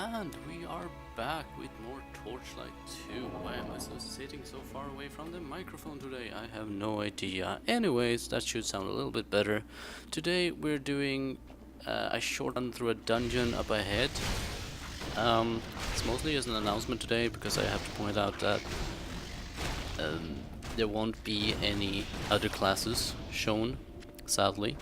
And we are back with more Torchlight 2. Why am I so sitting so far away from the microphone today? I have no idea. Anyways, that should sound a little bit better. Today we're doing a short run through a dungeon up ahead. It's mostly as an announcement today because I have to point out that there won't be any other classes shown, sadly.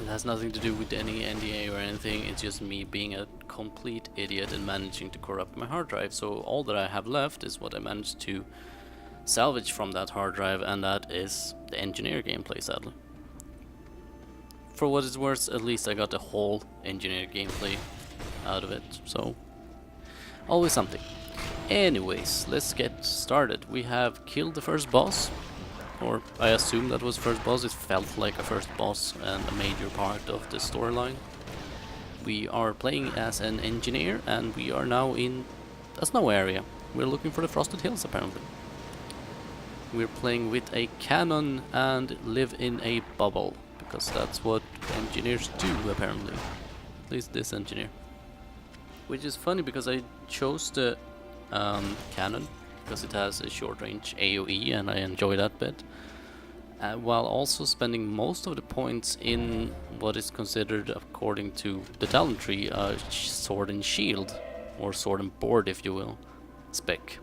It has nothing to do with any NDA or anything, it's just me being a complete idiot and managing to corrupt my hard drive. So all that I have left is what I managed to salvage from that hard drive, and that is the engineer gameplay, sadly. For what it's worth, at least I got the whole engineer gameplay out of it, so always something. Anyways, let's get started. We have killed the first boss. Or I assume that was first boss. It felt like a first boss and a major part of the storyline. We are playing as an engineer and we are now in a snow area. We're looking for the Frosted Hills apparently. We're playing with a cannon and live in a bubble, because that's what engineers do apparently. At least this engineer. Which is funny because I chose the cannon because it has a short range AoE and I enjoy that bit, while also spending most of the points in what is considered, according to the talent tree, a sword and shield, or sword and board if you will, spec.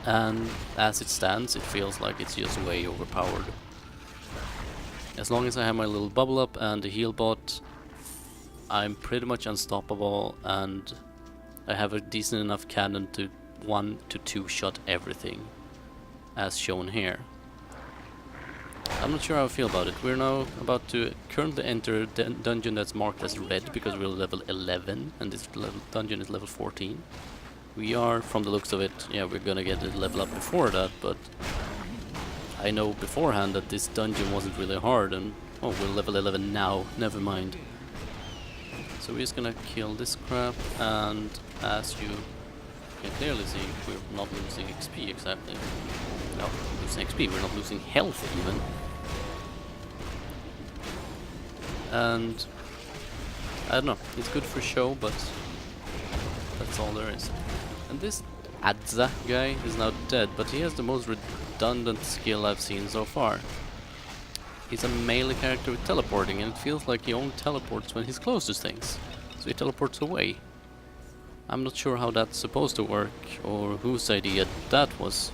And as it stands, it feels like it's just way overpowered. As long as I have my little bubble up and the heal bot, I'm pretty much unstoppable, and I have a decent enough cannon to 1 to 2 shot everything, as shown here. I'm not sure how I feel about it. We're now about to currently enter a dungeon that's marked as red because we're level 11 and this dungeon is level 14. We are, from the looks of it, yeah, we're gonna get a level up before that, but I know beforehand that this dungeon wasn't really hard, and oh, we're level 11 now, never mind. So we're just gonna kill this crap, and as you can clearly see, we're not losing XP exactly. No, losing XP, we're not losing health even. And I don't know, it's good for show, but that's all there is. And this Adza guy is now dead, but he has the most redundant skill I've seen so far. He's a melee character with teleporting, and it feels like he only teleports when he's close to things. So he teleports away. I'm not sure how that's supposed to work, or whose idea that was.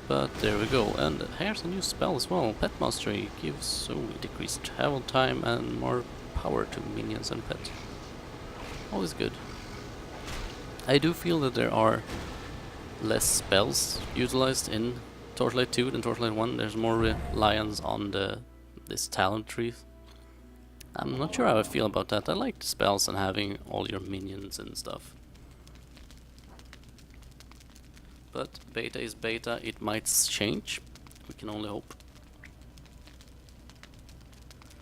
But there we go, and here's a new spell as well. Pet Mastery gives decreased travel time and more power to minions and pets. Always good. I do feel that there are less spells utilized in Torchlight 2 than Torchlight 1. There's more reliance on this talent tree. I'm not sure how I feel about that. I like the spells and having all your minions and stuff. But beta is beta, it might change. We can only hope.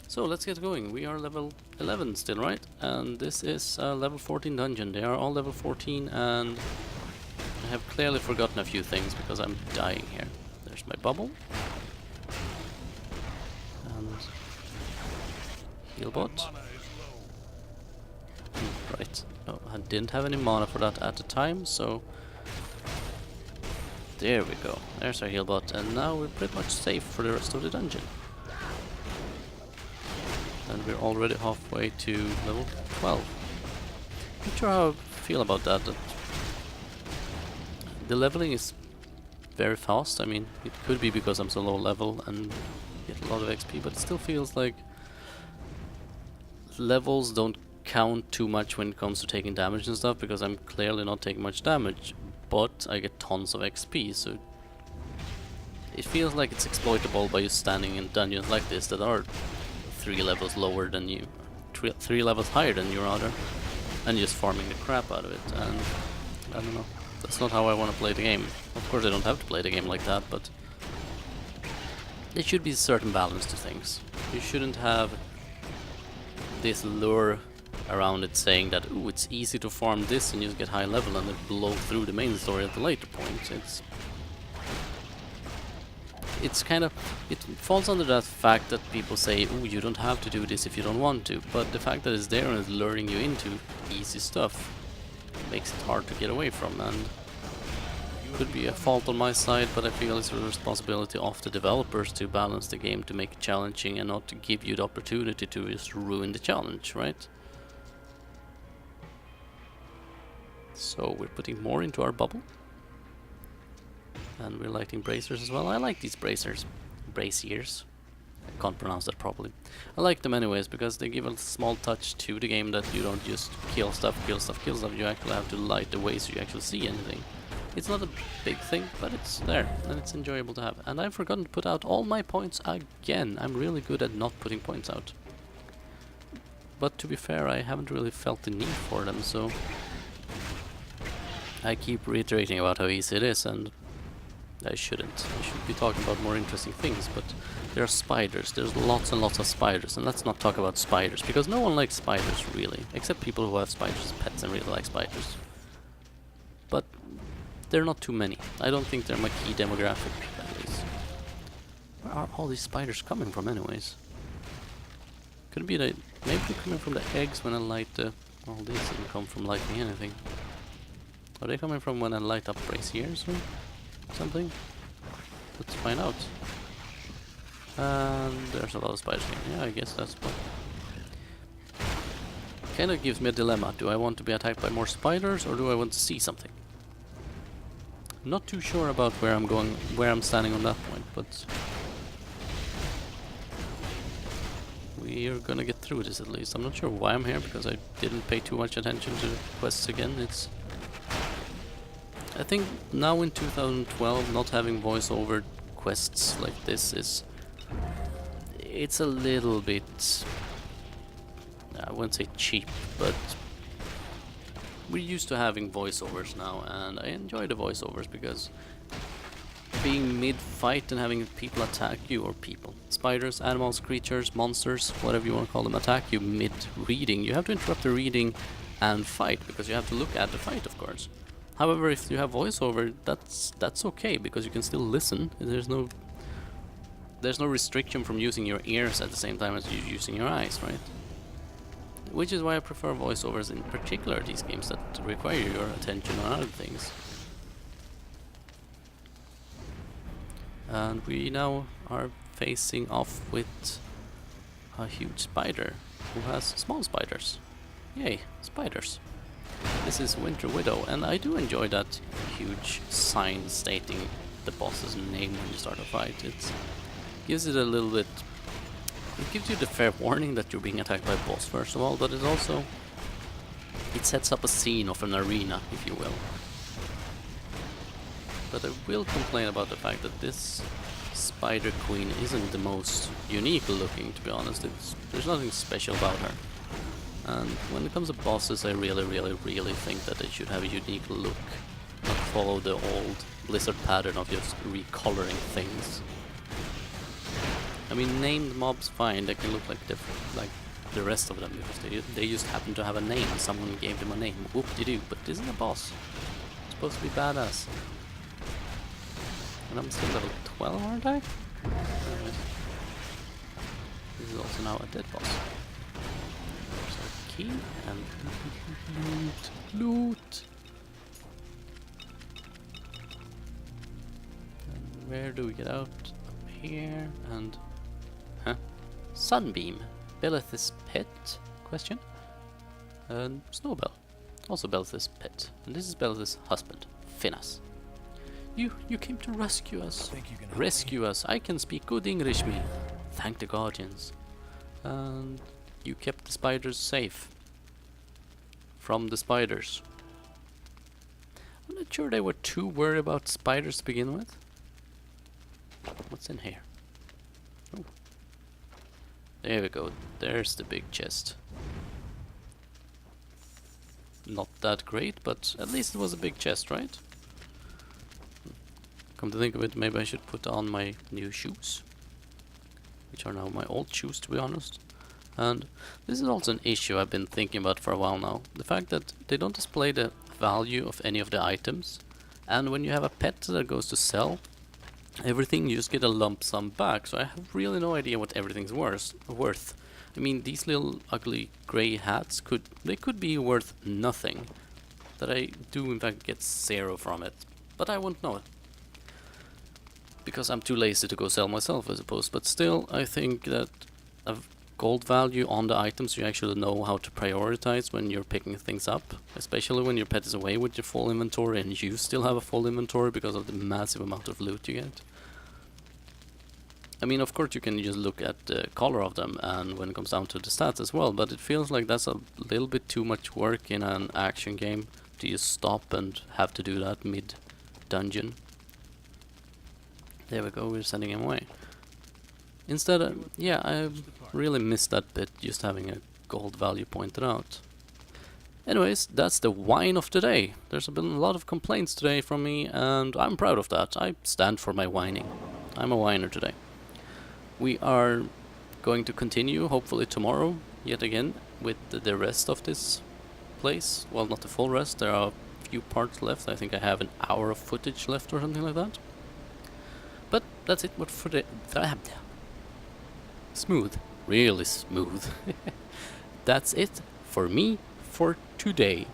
So let's get going. We are level 11 still, right? And this is a level 14 dungeon. They are all level 14, and I have clearly forgotten a few things because I'm dying here. There's my bubble. And heal bot. Right. Oh, I didn't have any mana for that at the time, so there we go. There's our heal bot, and now we're pretty much safe for the rest of the dungeon. And we're already halfway to level 12. Not sure how I feel about that. The leveling is very fast. I mean, it could be because I'm so low level and get a lot of XP, but it still feels like levels don't count too much when it comes to taking damage and stuff, because I'm clearly not taking much damage, but I get tons of XP, so it feels like it's exploitable by you standing in dungeons like this that are 3 levels lower than you, 3 levels higher than you rather, and just farming the crap out of it. And I don't know, that's not how I want to play the game. Of course I don't have to play the game like that, but there should be a certain balance to things. You shouldn't have this lure around it saying that, ooh, it's easy to farm this and you just get high level and then blow through the main story at the later point. it's kind of, it falls under that fact that people say, oh, you don't have to do this if you don't want to, but the fact that it's there and it's luring you into easy stuff makes it hard to get away from, and could be a fault on my side, but I feel it's a responsibility of the developers to balance the game to make it challenging and not to give you the opportunity to just ruin the challenge, right? So we're putting more into our bubble. And we're lighting bracers as well. I like these bracers. Braziers. I can't pronounce that properly. I like them anyways because they give a small touch to the game that you don't just kill stuff, kill stuff, kill stuff. You actually have to light the way so you actually see anything. It's not a big thing, but it's there and it's enjoyable to have. And I've forgotten to put out all my points again. I'm really good at not putting points out. But to be fair, I haven't really felt the need for them, so I keep reiterating about how easy it is, and I shouldn't. I should be talking about more interesting things, but there are spiders. There's lots and lots of spiders, and let's not talk about spiders, because no one likes spiders, really. Except people who have spiders as pets and really like spiders. But there are not too many. I don't think they're my key demographic, at least. Where are all these spiders coming from, anyways? Could it be that maybe they're coming from the eggs when I light the... Well, these didn't come from lighting anything. Are they coming from when I light up braziers or something? Let's find out. And there's a lot of spiders here. Yeah, I guess that's what. Kind of gives me a dilemma. Do I want to be attacked by more spiders or do I want to see something? Not too sure about where I'm going, where I'm standing on that point, but we're gonna get through this at least. I'm not sure why I'm here because I didn't pay too much attention to the quests again. I think now in 2012, not having voiceover quests like this it's a little bit, I wouldn't say cheap, but we're used to having voiceovers now, and I enjoy the voiceovers because being mid-fight and having people attack you, or people, spiders, animals, creatures, monsters, whatever you want to call them, attack you mid-reading, you have to interrupt the reading and fight, because you have to look at the fight, of course. However, if you have voiceover, that's okay, because you can still listen. There's no restriction from using your ears at the same time as you using your eyes, right? Which is why I prefer voiceovers, in particular these games that require your attention on other things. And we now are facing off with a huge spider who has small spiders. Yay, spiders. This is Winter Widow, and I do enjoy that huge sign stating the boss's name when you start a fight. It gives it a little bit... It gives you the fair warning that you're being attacked by a boss, first of all, but it also... It sets up a scene of an arena, if you will. But I will complain about the fact that this Spider Queen isn't the most unique looking, to be honest. There's nothing special about her. And when it comes to bosses, I really think that they should have a unique look, not follow the old Blizzard pattern of just recoloring things. I mean, named mobs, fine, they can look like the rest of them, because they just happen to have a name, someone gave them a name, whoop-de-doo, but this is a boss. It's supposed to be badass. And I'm still level 12, aren't I? Anyways. This is also now a dead boss. Key and loot. And where do we get out? Up here and Sunbeam, Beleth's pet? Question. And Snowbell, also Beleth's pet. And this is Beleth's husband, Finas. You came to rescue us. Rescue us. I can speak good English, me. Thank the Guardians. And you kept the spiders safe from the spiders. I'm not sure they were too worried about spiders to begin with. What's in here? Ooh. There we go. There's the big chest. Not that great, but at least it was a big chest, right? Come to think of it, maybe I should put on my new shoes, which are now my old shoes, to be honest. And this is also an issue I've been thinking about for a while now. The fact that they don't display the value of any of the items. And when you have a pet that goes to sell, everything you just get a lump sum back, so I have really no idea what everything's worth. I mean, these little ugly grey hats could be worth nothing. That I do in fact get 0 from it, but I won't know it. Because I'm too lazy to go sell myself, I suppose, but still, I think that a gold value on the items you actually know how to prioritize when you're picking things up, especially when your pet is away with your full inventory and you still have a full inventory because of the massive amount of loot you get. I mean, of course you can just look at the color of them and when it comes down to the stats as well, but it feels like that's a little bit too much work in an action game to just stop and have to do that mid-dungeon. There we go, we're sending him away. Instead, yeah, I really missed that bit, just having a gold value pointed out. Anyways, that's the whine of the day. There's been a lot of complaints today from me, and I'm proud of that. I stand for my whining. I'm a whiner today. We are going to continue, hopefully tomorrow, yet again, with the rest of this place. Well, not the full rest, there are a few parts left. I think I have an hour of footage left or something like that. But that's it for the... Smooth. Really smooth. That's it for me for today.